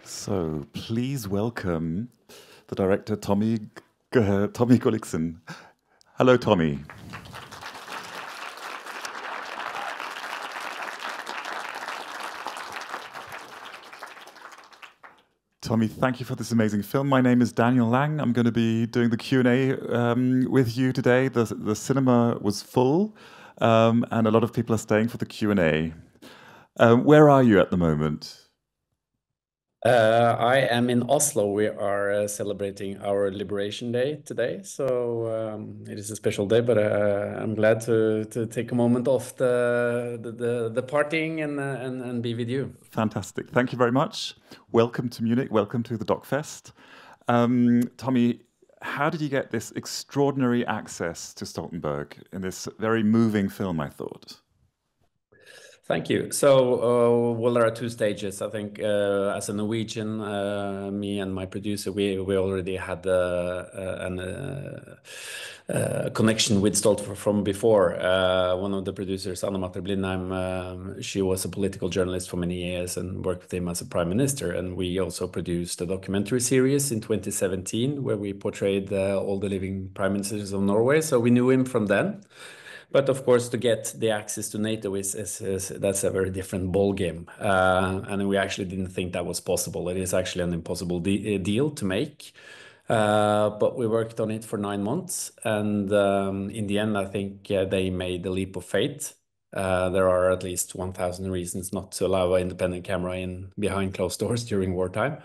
So please welcome the director Tommy Gullikson. Hello, Tommy. Tommy, thank you for this amazing film. My name is Daniel Lang. I'm going to be doing the Q&A with you today. The cinema was full, and a lot of people are staying for the Q&A. Where are you at the moment? I am in Oslo. We are celebrating our Liberation Day today, so it is a special day. But I'm glad to take a moment off the partying and be with you. Fantastic. Thank you very much. Welcome to Munich. Welcome to the DOK.fest. Tommy, how did you get this extraordinary access to Stoltenberg in this very moving film, I thought? Thank you. So, well, there are two stages. I think as a Norwegian, me and my producer, we already had a connection with Stoltenberg from before. One of the producers, Anna Matre Blindheim, she was a political journalist for many years and worked with him as a prime minister. And we also produced a documentary series in 2017 where we portrayed all the living prime ministers of Norway. So we knew him from then. But of course, to get the access to NATO is that's a very different ball game, and we actually didn't think that was possible. It is actually an impossible deal to make, but we worked on it for 9 months, and in the end, I think they made the leap of faith. There are at least 1,000 reasons not to allow an independent camera in behind closed doors during wartime.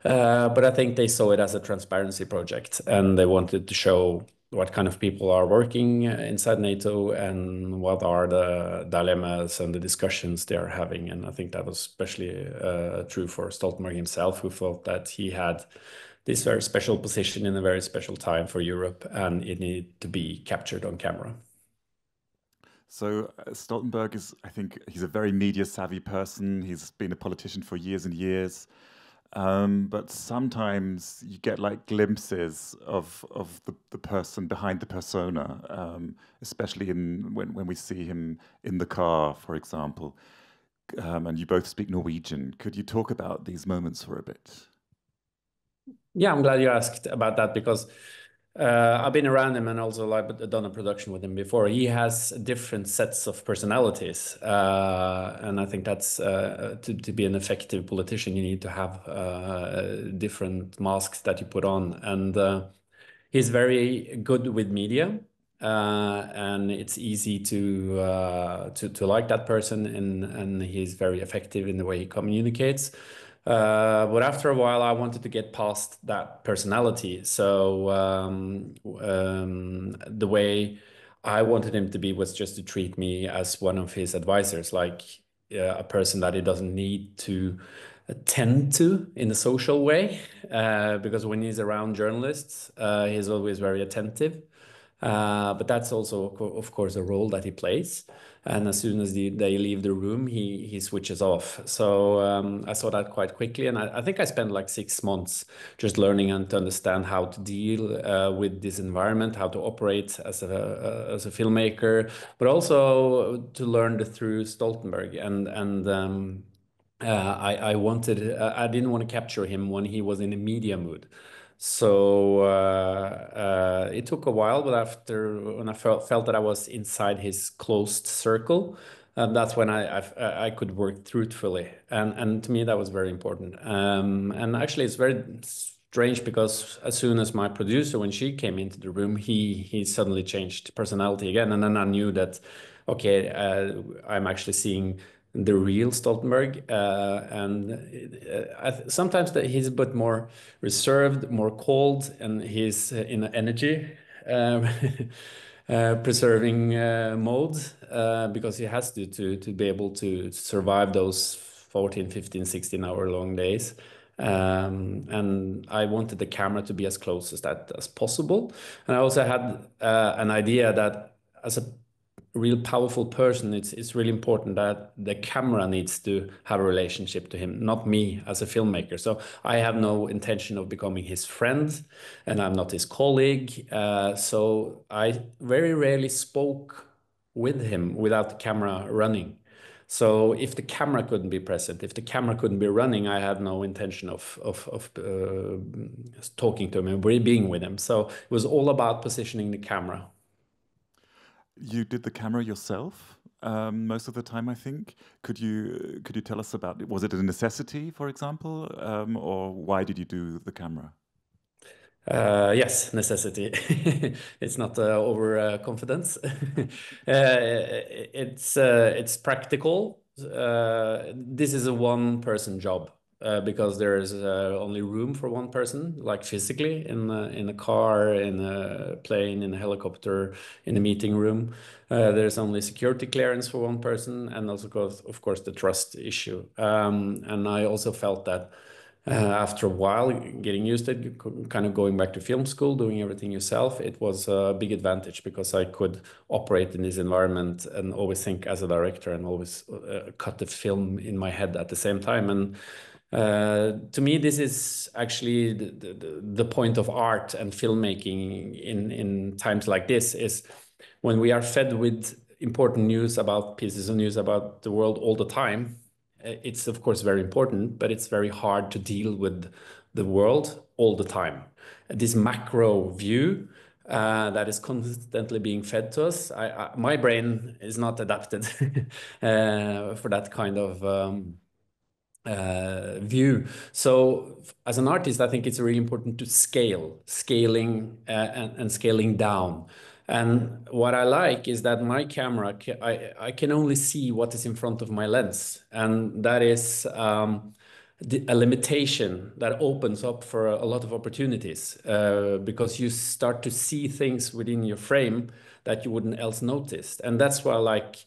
But I think they saw it as a transparency project, and they wanted to show what kind of people are working inside NATO and what are the dilemmas and the discussions they are having. And I think that was especially true for Stoltenberg himself, who felt that he had this very special position in a very special time for Europe, and it needed to be captured on camera. So Stoltenberg is, I think, he's a very media savvy person. He's been a politician for years and years. But sometimes you get like glimpses of the person behind the persona, especially when we see him in the car, for example. And you both speak Norwegian. Could you talk about these moments for a bit? Yeah, I'm glad you asked about that because I've been around him and also like done a production with him before. He has different sets of personalities, and I think that's to be an effective politician, you need to have different masks that you put on. And he's very good with media, and it's easy to like that person, and he's very effective in the way he communicates. But after a while, I wanted to get past that personality. So the way I wanted him to be was just to treat me as one of his advisors, like a person that he doesn't need to attend to in a social way. Because when he's around journalists, he's always very attentive. But that's also, of course, a role that he plays. And as soon as they leave the room, he switches off. So I saw that quite quickly, and I think I spent like 6 months just learning and to understand how to deal with this environment, how to operate as a filmmaker, but also to learn the through Stoltenberg. I didn't want to capture him when he was in a media mood. So it took a while, but after when I felt that I was inside his closed circle, that's when I could work truthfully, and to me that was very important. And actually, it's very strange because as soon as my producer, when she came into the room, he suddenly changed personality again, and then I knew that okay, I'm actually seeing the real Stoltenberg, and sometimes that he's a bit more reserved, more cold, and he's in an energy uh, preserving mode because he has to be able to survive those 14, 15, 16-hour long days. And I wanted the camera to be as close as that as possible. And I also had an idea that as a real powerful person, it's really important that the camera needs to have a relationship to him, not me as a filmmaker. So I have no intention of becoming his friend, and I'm not his colleague. So I very rarely spoke with him without the camera running. So if the camera couldn't be present, if the camera couldn't be running, I had no intention of talking to him and being with him. So it was all about positioning the camera. You did the camera yourself most of the time, I think. Could you tell us about it? Was it a necessity, for example, or why did you do the camera? Yes, necessity. It's not overconfidence. It's practical. This is a one-person job because there is only room for one person, like physically in a car, in a plane, in a helicopter, in a meeting room. There's only security clearance for one person, and also, of course, the trust issue. And I also felt that after a while, getting used to it, kind of going back to film school, doing everything yourself, it was a big advantage because I could operate in this environment and always think as a director and always cut the film in my head at the same time. And to me, this is actually the point of art and filmmaking in times like this is when we are fed with important news about pieces of news about the world all the time. It's of course very important, but it's very hard to deal with the world all the time. This macro view that is constantly being fed to us, my brain is not adapted for that kind of view. So as an artist, I think it's really important to scaling and scaling down. And what I like is that my camera, I can only see what is in front of my lens. And that is a limitation that opens up for a lot of opportunities because you start to see things within your frame that you wouldn't else notice. And that's why, like,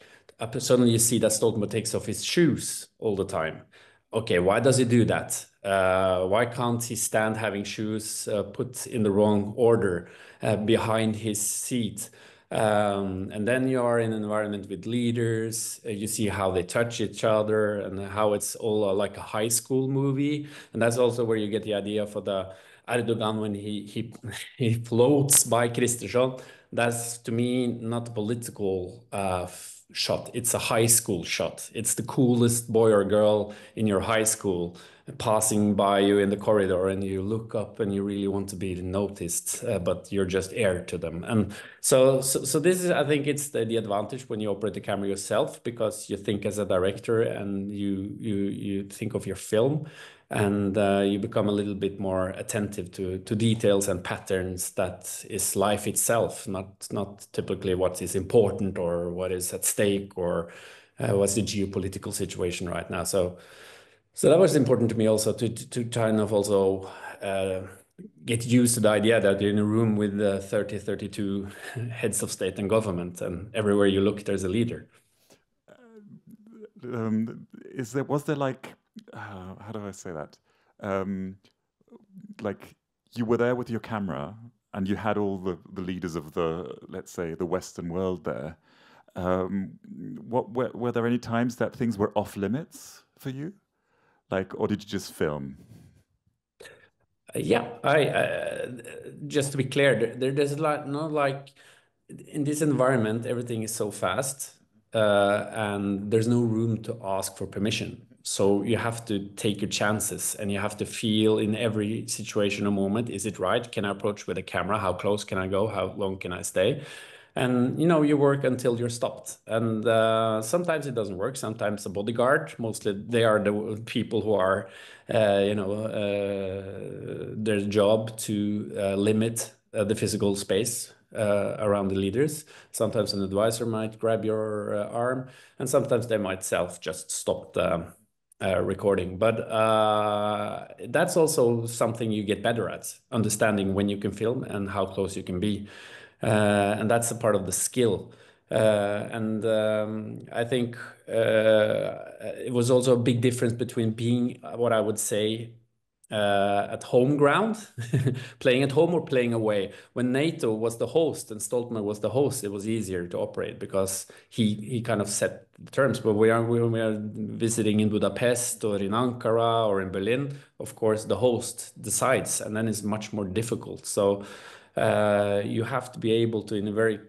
suddenly you see that Stoltenberg takes off his shoes all the time. Okay, why does he do that? Why can't he stand having shoes put in the wrong order behind his seat? And then you are in an environment with leaders. You see how they touch each other and how it's all like a high school movie. And that's also where you get the idea for the Erdogan when he he floats by Kristersson. That's to me not a political shot. It's a high school shot. It's the coolest boy or girl in your high school passing by you in the corridor, and you look up and you really want to be noticed, but you're just air to them. And so this is, I think, it's the advantage when you operate the camera yourself because you think as a director and you think of your film and you become a little bit more attentive to details and patterns that is life itself, not typically what is important or what is at stake or what's the geopolitical situation right now. So that was important to me also to kind of also get used to the idea that you're in a room with 30, 32 heads of state and government, and everywhere you look, there's a leader. Was there like, how do I say that? Um, like you were there with your camera and you had all the leaders of the, let's say, the Western world there. Um, were there any times that things were off limits for you? Like, or did you just film? Yeah, I just to be clear, there's like not like in this environment, everything is so fast, and there's no room to ask for permission. So you have to take your chances, and you have to feel in every situation or moment, is it right? Can I approach with a camera? How close can I go? How long can I stay? And you work until you're stopped. And sometimes it doesn't work. Sometimes a bodyguard, mostly they are the people who are, their job to limit the physical space around the leaders. Sometimes an advisor might grab your arm, and sometimes they might self just stop the recording. But that's also something you get better at, understanding when you can film and how close you can be. And that's a part of the skill. And I think it was also a big difference between being what I would say at home ground, playing at home or playing away. When NATO was the host and Stoltenberg was the host, it was easier to operate because he kind of set the terms. But we are visiting in Budapest or in Ankara or in Berlin, of course, the host decides, and then it's much more difficult. So you have to be able to, in a very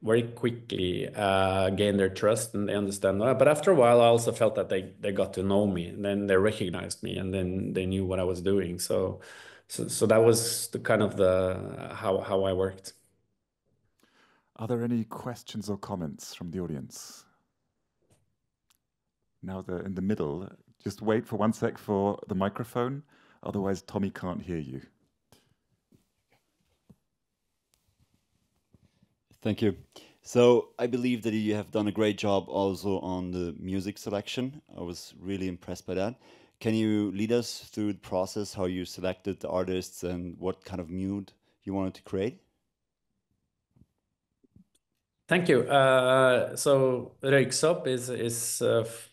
very quickly gain their trust and they understand. But after a while, I also felt that they got to know me, and then they recognized me, and then they knew what I was doing. So that was the kind of the how I worked. Are there any questions or comments from the audience? Now they're in the middle. Just wait for 1 sec for the microphone, otherwise Tommy can't hear you. Thank you. So I believe that you have done a great job also on the music selection. I was really impressed by that. Can you lead us through the process, how you selected the artists and what kind of mood you wanted to create? Thank you. So Røyksopp is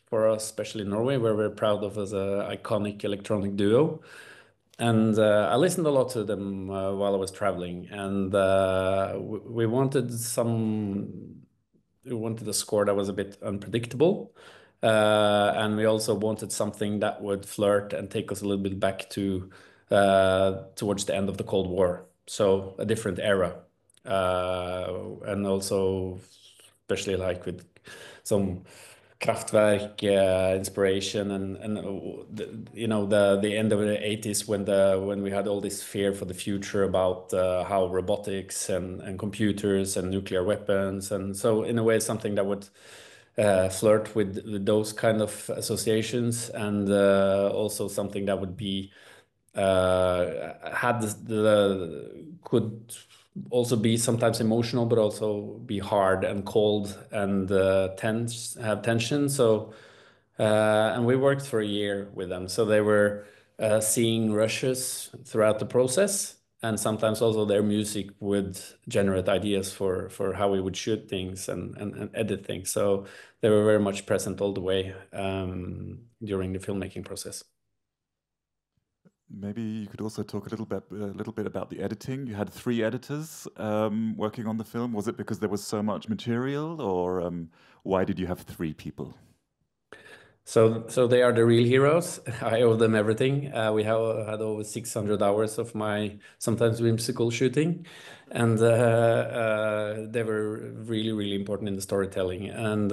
for us, especially in Norway, we're very proud of as an iconic electronic duo. And I listened a lot to them while I was traveling, and we wanted a score that was a bit unpredictable, and we also wanted something that would flirt and take us a little bit back to towards the end of the Cold War, so a different era, and also especially like with some Kraftwerk inspiration and the end of the 80s when we had all this fear for the future about how robotics and computers and nuclear weapons, and so in a way something that would flirt with those kind of associations, and also something that would be could also be sometimes emotional, but also be hard and cold and tense, have tension. So, and we worked for a year with them. So they were seeing rushes throughout the process, and sometimes also their music would generate ideas for how we would shoot things and edit things. So they were very much present all the way during the filmmaking process. Maybe you could also talk a little bit about the editing. You had 3 editors working on the film. Was it because there was so much material, or why did you have 3 people? So they are the real heroes. I owe them everything. We have had over 600 hours of my sometimes whimsical shooting, and they were really, really important in the storytelling. And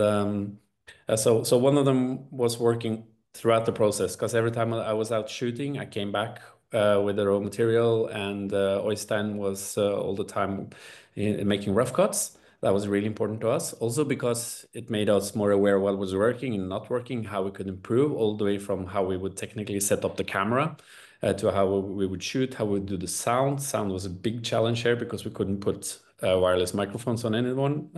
so one of them was working throughout the process, because every time I was out shooting, I came back with the raw material, and Øystein was all the time making rough cuts. That was really important to us, also because it made us more aware of what was working and not working, how we could improve, all the way from how we would technically set up the camera to how we would shoot, how we would do the sound. Sound was a big challenge here because we couldn't put wireless microphones on anyone.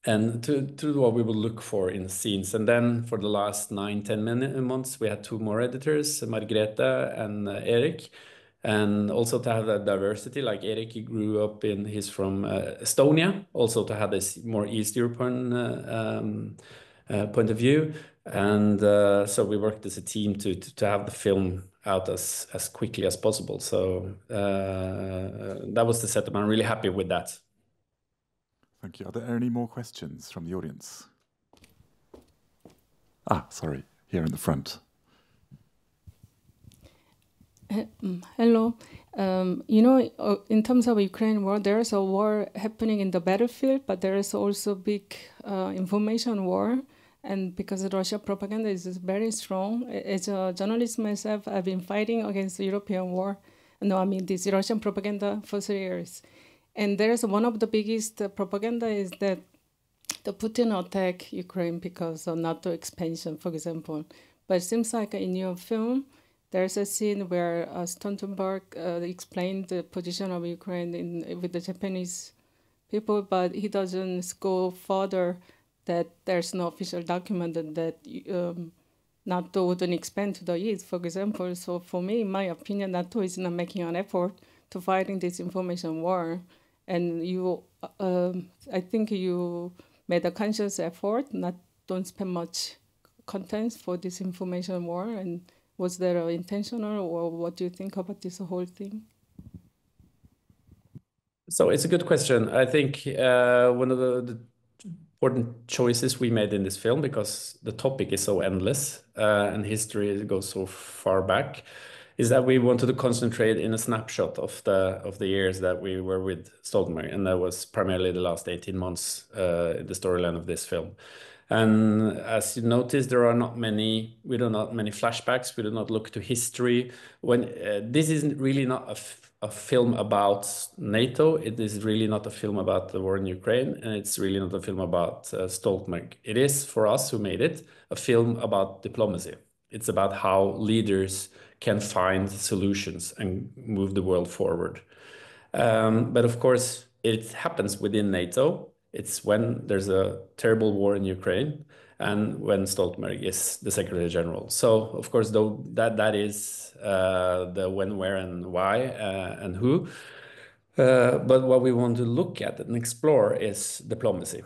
And to what we would look for in scenes. And then for the last 9-10 months, we had 2 more editors, Margrethe and Erik. And also to have that diversity, like Erik, he's from Estonia, also to have this more East European point of view. And so we worked as a team to have the film out as quickly as possible. So that was the setup. I'm really happy with that. Thank you. Are there any more questions from the audience? Sorry, here in the front. Hello. In terms of Ukraine war, there is a war happening in the battlefield, but there is also big information war. And because the Russia propaganda is very strong, as a journalist myself, I've been fighting against the European war. No, I mean this Russian propaganda for 3 years. And there's one of the biggest propaganda is that the Putin attack Ukraine because of NATO expansion, for example. But it seems like in your film, there's a scene where Stoltenberg explained the position of Ukraine with the Japanese people, but he doesn't go further that there's no official document that NATO wouldn't expand to the east, for example. So for me, in my opinion, NATO is not making an effort to fighting this information war. And I think you made a conscious effort, don't spend much content for this information war. And was there intentional, or what do you think about this whole thing? So it's a good question. I think one of the important choices we made in this film, because the topic is so endless and history goes so far back, is that we wanted to concentrate in a snapshot of the years that we were with Stoltenberg, and that was primarily the last 18 months, the storyline of this film. And as you notice, there are not many. We do not many flashbacks. We do not look to history. When this isn't really not a film about NATO. It is really not a film about the war in Ukraine, and it's really not a film about Stoltenberg. It is, for us who made it, a film about diplomacy. It's about how leaders can find solutions and move the world forward. But of course, it happens within NATO. It's when there's a terrible war in Ukraine and when Stoltenberg is the Secretary General. So, of course, though that is the when, where, and why and who. But what we want to look at and explore is diplomacy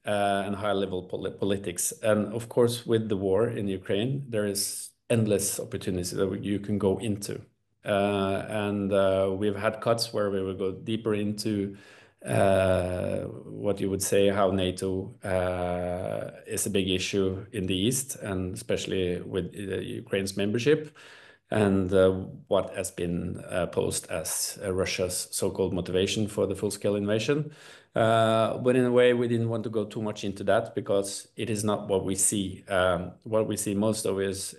and high-level politics. And of course, with the war in Ukraine, there is endless opportunities that you can go into. And we've had cuts where we will go deeper into what you would say how NATO is a big issue in the East, and especially with Ukraine's membership, and what has been posed as Russia's so-called motivation for the full-scale invasion. But in a way, we didn't want to go too much into that because it is not what we see. What we see most of is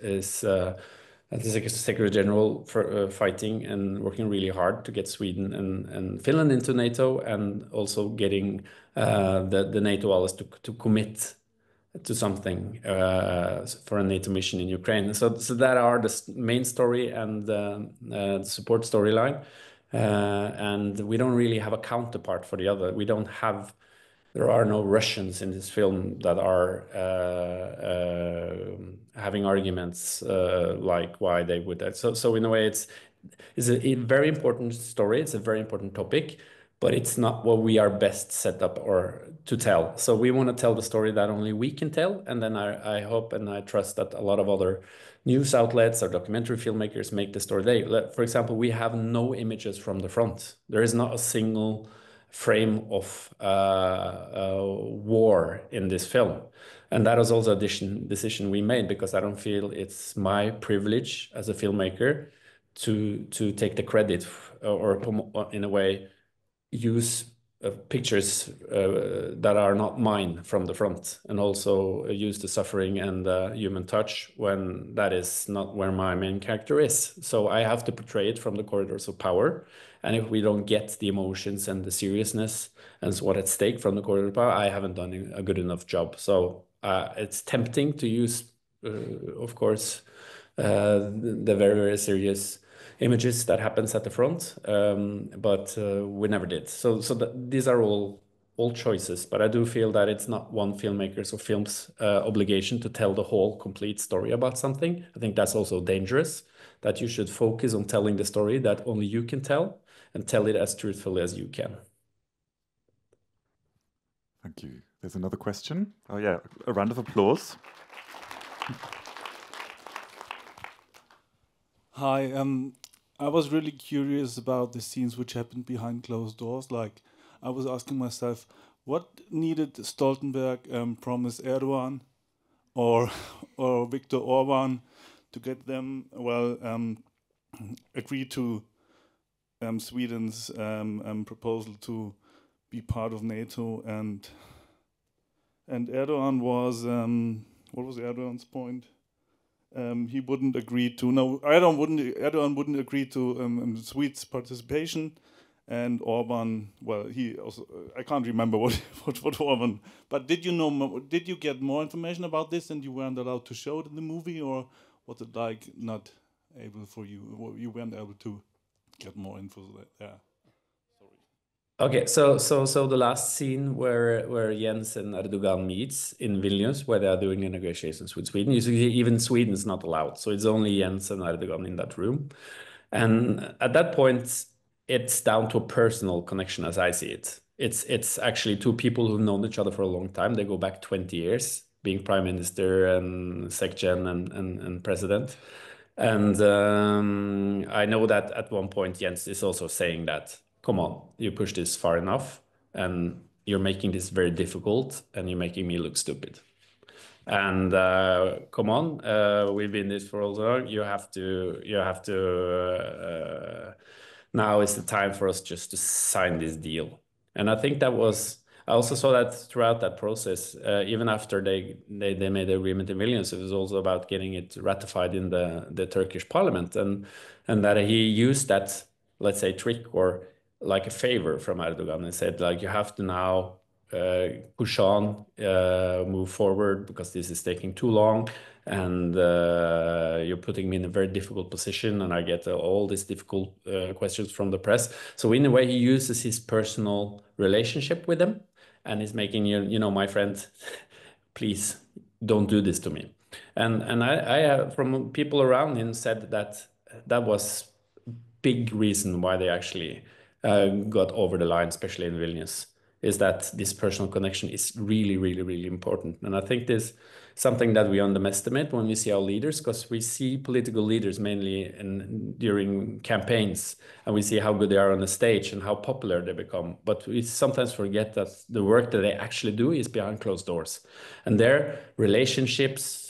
the Secretary General for, fighting and working really hard to get Sweden and Finland into NATO, and also getting the NATO allies to commit to something for a NATO mission in Ukraine. So that are the main story and the support storyline. And we don't really have a counterpart for the other. There are no Russians in this film that are having arguments like why they would. So in a way, it's a very important story. It's a very important topic, but it's not what we are best set up or to tell. So we want to tell the story that only we can tell. And then I hope and I trust that a lot of other news outlets or documentary filmmakers make the story. For example, we have no images from the front. There is not a single frame of war in this film. And that was also a decision we made, because I don't feel it's my privilege as a filmmaker to take the credit or in a way use pictures that are not mine from the front, and also use the suffering and human touch when that is not where my main character is. So I have to portray it from the corridors of power. And if we don't get the emotions and the seriousness and what's at stake from the corridor of power, I haven't done a good enough job. So it's tempting to use, of course, the very, very serious images that happens at the front, but we never did. So these are all choices, but I do feel that it's not one filmmaker's or film's obligation to tell the whole complete story about something. I think that's also dangerous, that you should focus on telling the story that only you can tell, and tell it as truthfully as you can. Thank you. There's another question. Oh yeah, a round of applause. Hi, I was really curious about the scenes which happened behind closed doors. Like, I was asking myself, what needed Stoltenberg promise Erdogan or Viktor Orban to get them, agree to Sweden's proposal to be part of NATO, and Erdogan was what was Erdogan's point? He wouldn't agree to Erdogan wouldn't agree to Swedes' participation, and Orban, well, he also, I can't remember what Orban. But did you get more information about this, and you weren't allowed to show it in the movie, or was it like not able for you? You weren't able to get more info there. Sorry. Okay, so the last scene where Jens and Erdogan meets in Vilnius, where they are doing the negotiations with Sweden. You see, even Sweden is not allowed, so it's only Jens and Erdogan in that room. And at that point, it's down to a personal connection, as I see it. It's actually two people who've known each other for a long time. They go back 20 years, being prime minister and secgen and president. And I know that at one point Jens is also saying that, come on, you push this far enough, and you're making this very difficult, and you're making me look stupid. And come on, we've been this for so long. You have to. Now is the time for us just to sign this deal. And I think that was. I also saw that throughout that process, even after they made the agreement in Vilnius, it was also about getting it ratified in the Turkish parliament, and that he used that, let's say, trick or like a favor from Erdogan and said, like, you have to now push on, move forward, because this is taking too long, and you're putting me in a very difficult position, and I get all these difficult questions from the press. So in a way, he uses his personal relationship with them, and is making you know, my friend, please don't do this to me. And I from people around him said that that was big reason why they actually got over the line, especially in Vilnius, is that this personal connection is really, really, really important. And I think this something that we underestimate when we see our leaders, because we see political leaders mainly during campaigns, and we see how good they are on the stage and how popular they become. But we sometimes forget that the work that they actually do is behind closed doors, and their relationships,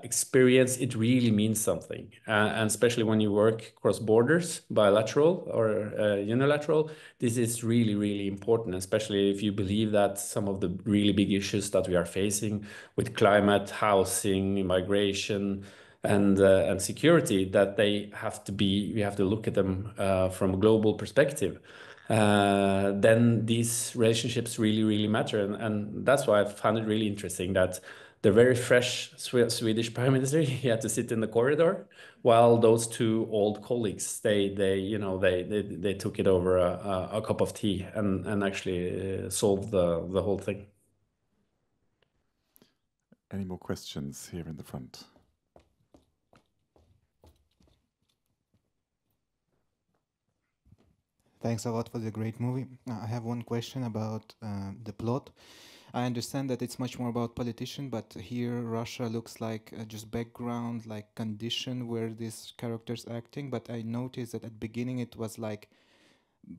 experience, it really means something, and especially when you work cross borders, bilateral or unilateral, this is really, really important, especially if you believe that some of the really big issues that we are facing with climate, housing, migration, and security, that we have to look at them from a global perspective. Then these relationships really, really matter, and that's why I found it really interesting that the very fresh Swedish prime minister, he had to sit in the corridor, while those two old colleagues, they took it over a cup of tea and actually solved the whole thing. Any more questions here in the front? Thanks a lot for the great movie. I have one question about the plot. I understand that it's much more about politician, but here Russia looks like just background, like condition where this character's acting. But I noticed that at the beginning it was like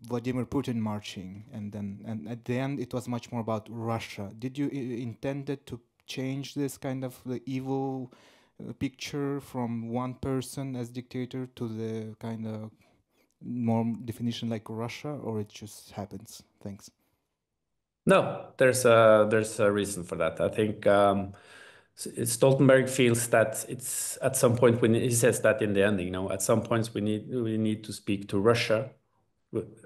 Vladimir Putin marching, and at the end it was much more about Russia. Did you intended to change this kind of the evil picture from one person as dictator to the kind of more definition like Russia, or it just happens? Thanks. No, there's a reason for that. I think Stoltenberg feels that it's at some point, when he says that in the ending, at some points we need to speak to Russia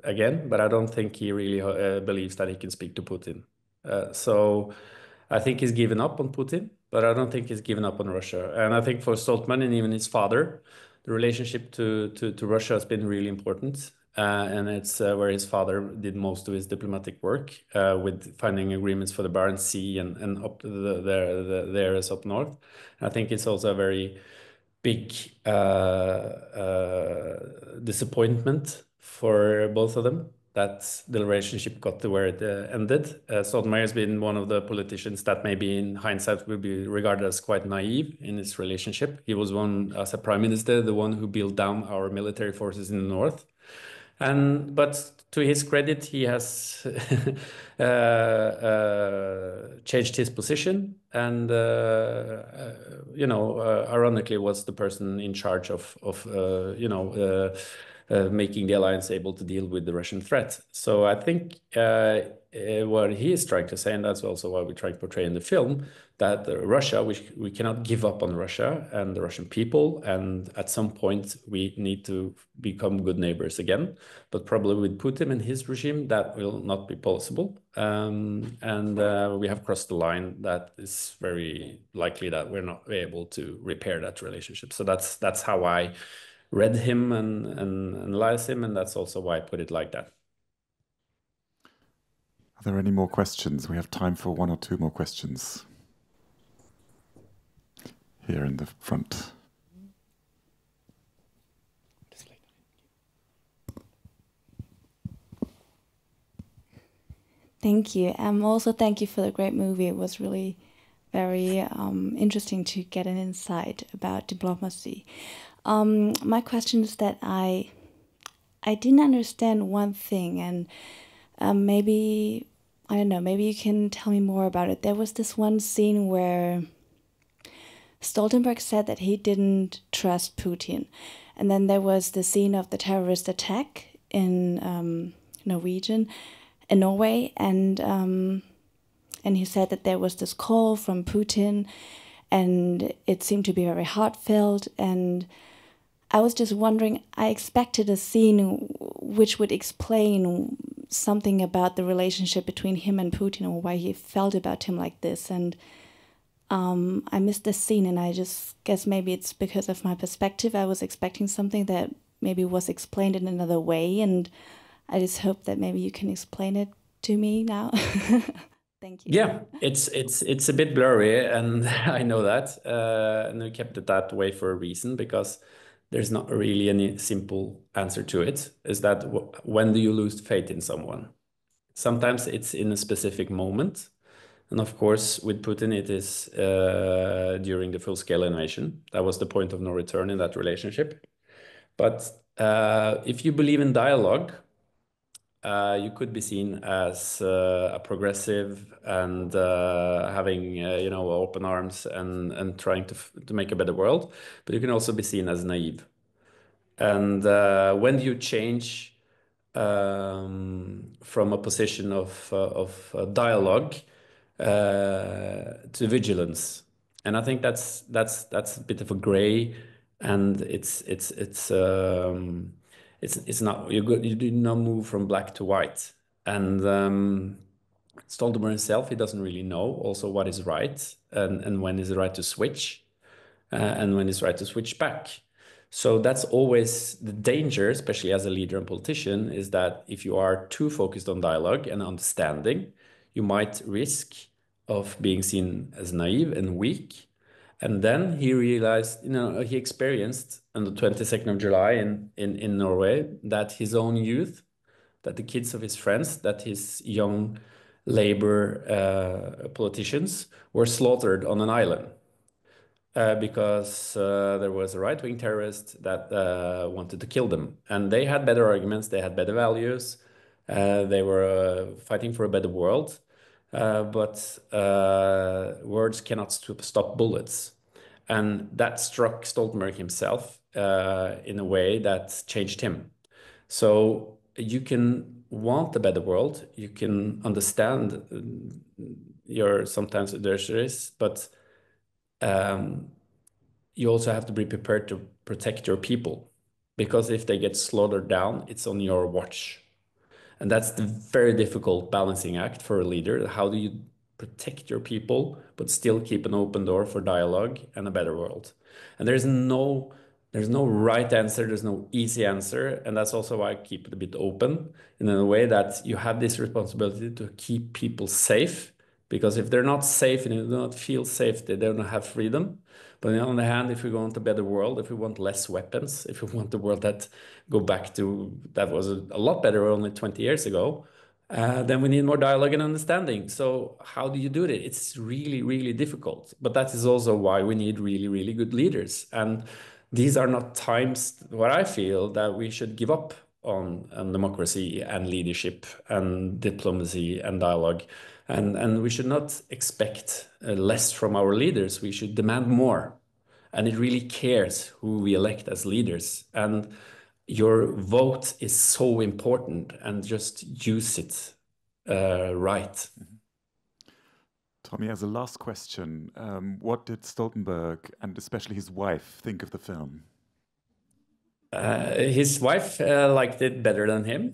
again, but I don't think he really believes that he can speak to Putin. So I think he's given up on Putin, but I don't think he's given up on Russia. And I think for Stoltenberg and even his father, the relationship to Russia has been really important. And it's where his father did most of his diplomatic work, with finding agreements for the Barents Sea and up to the areas up north. I think it's also a very big disappointment for both of them that the relationship got to where it ended. Stoltenberg has been one of the politicians that maybe in hindsight would be regarded as quite naive in his relationship. He was one, as a prime minister, the one who built down our military forces in the north. But to his credit, he has changed his position, and ironically, was the person in charge of making the alliance able to deal with the Russian threat. So I think what he is trying to say, and that's also what we try to portray in the film, that Russia, we cannot give up on Russia and the Russian people, and at some point we need to become good neighbors again. But probably with Putin and his regime, that will not be possible. And we have crossed the line that is very likely that we're not able to repair that relationship. So that's how I read him and analyze him, and that's also why I put it like that. Are there any more questions? We have time for one or two more questions. Here in the front. Thank you. Also thank you for the great movie. It was really very interesting to get an insight about diplomacy. My question is that I didn't understand one thing, and maybe, I don't know, maybe you can tell me more about it. There was this one scene where Stoltenberg said that he didn't trust Putin. And then there was the scene of the terrorist attack in Norway, and he said that there was this call from Putin, and it seemed to be very heartfelt. And I was just wondering, I expected a scene which would explain something about the relationship between him and Putin, or why he felt about him like this. And I missed this scene, and I just guess maybe it's because of my perspective. I was expecting something that maybe was explained in another way, and I just hope that maybe you can explain it to me now. Thank you. Yeah, it's a bit blurry, and I know that, and we kept it that way for a reason, because there's not really any simple answer to it. Is that when do you lose faith in someone? Sometimes it's in a specific moment. And of course, with Putin, it is during the full-scale invasion. That was the point of no return in that relationship. But if you believe in dialogue, you could be seen as a progressive and having open arms and trying to make a better world. But you can also be seen as naive. And when you change from a position of dialogue to vigilance, and I think that's a bit of a gray, and it's not, you do not move from black to white. And Stoltenberg himself, he doesn't really know also what is right, and when is it right to switch, and when it's right to switch back. So that's always the danger, especially as a leader and politician, is that if you are too focused on dialogue and understanding, you might risk of being seen as naive and weak. And then he realized, he experienced on the 22nd of July in Norway that his own youth, that the kids of his friends, that his young labor politicians were slaughtered on an island. Because there was a right-wing terrorist that wanted to kill them. And they had better arguments, they had better values, they were fighting for a better world. But words cannot stop bullets. And that struck Stoltenberg himself in a way that changed him. So you can want a better world, you can understand your sometimes adversaries, but you also have to be prepared to protect your people, because if they get slaughtered down, it's on your watch. And that's the very difficult balancing act for a leader. How do you protect your people, but still keep an open door for dialogue and a better world? And there's no right answer, there's no easy answer. And that's also why I keep it a bit open, in a way that you have this responsibility to keep people safe, because if they're not safe and they do not feel safe, they don't have freedom. But on the other hand, if we want a better world, if we want less weapons, if we want the world that go back to that was a lot better only 20 years ago, then we need more dialogue and understanding. So how do you do it? It's really, really difficult. But that is also why we need really, really good leaders. And these are not times where I feel that we should give up on democracy and leadership and diplomacy and dialogue. And we should not expect less from our leaders. We should demand more. And it really cares who we elect as leaders. And your vote is so important, and just use it right. Tommy, as a last question, what did Stoltenberg and especially his wife think of the film? His wife liked it better than him.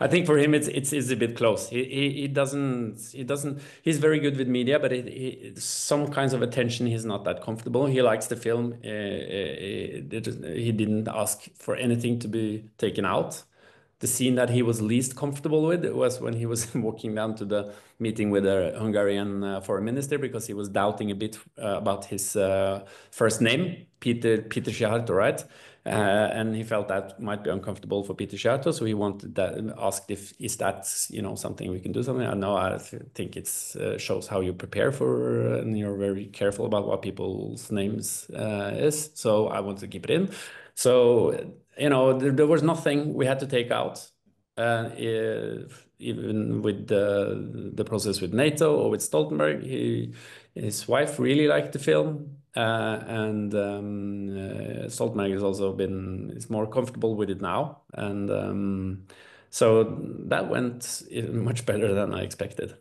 I think for him it's a bit close. He doesn't he's very good with media, but some kinds of attention he's not that comfortable. He likes the film. He didn't ask for anything to be taken out. The scene that he was least comfortable with was when he was walking down to the meeting with the Hungarian foreign minister, because he was doubting a bit about his first name, Peter Szijjártó, right? And he felt that might be uncomfortable for Peter Szijjártó, so he wanted that, asked is that something we can do something. I think it shows how you prepare for, and you're very careful about what people's names is. So I wanted to keep it in. So there was nothing we had to take out. even with the process with NATO or with Stoltenberg, his wife really liked the film, and Stoltenberg has also is more comfortable with it now, and so that went much better than I expected.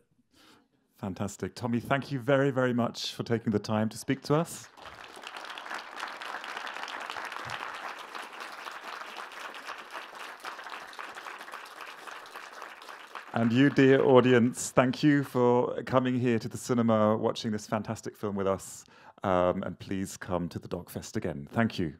Fantastic. Tommy, thank you very, very much for taking the time to speak to us. And you, dear audience, thank you for coming here to the cinema, watching this fantastic film with us. And please come to the DOK.fest again. Thank you.